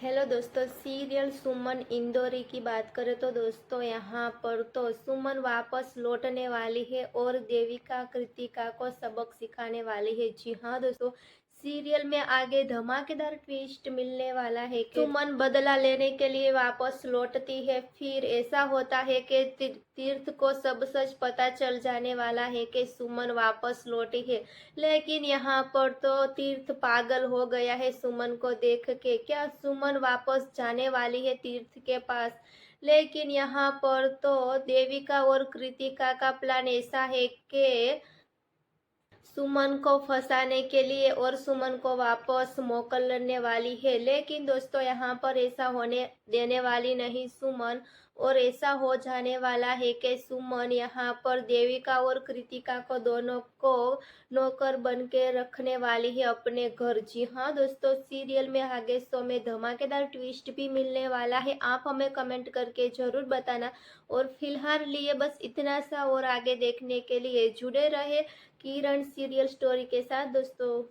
Hello दोस्तों, serial सुमन इंदौरी की बात करें तो दोस्तों यहाँ पर तो सुमन वापस लौटने वाली है और देविका कृतिका को सबक सिखाने वाली है। जी हाँ दोस्तों, सीरियल में आगे धमाकेदार ट्विस्ट मिलने वाला है कि सुमन बदला लेने के लिए वापस लौटती है। फिर ऐसा होता है कि तीर्थ को सब सच पता चल जाने वाला है कि सुमन वापस लौटी है। लेकिन यहाँ पर तो तीर्थ पागल हो गया है सुमन को देख के। क्या सुमन वापस जाने वाली है तीर्थ के पास? लेकिन यहाँ पर तो देविका और कृतिका का प्लान ऐसा है कि सुमन को फंसाने के लिए और सुमन को वापस मोकलने वाली है। लेकिन दोस्तों यहाँ पर ऐसा होने देने वाली नहीं सुमन, और ऐसा हो जाने वाला है कि सुमन यहाँ पर देविका और कृतिका को दोनों को नौकर बन के रखने वाली है अपने घर। जी हाँ दोस्तों, सीरियल में आगे शो में धमाकेदार ट्विस्ट भी मिलने वाला है। आप हमें कमेंट करके जरूर बताना। और फिलहाल लिए बस इतना सा, और आगे देखने के लिए जुड़े रहे किरण सीरियल स्टोरी के साथ दोस्तों।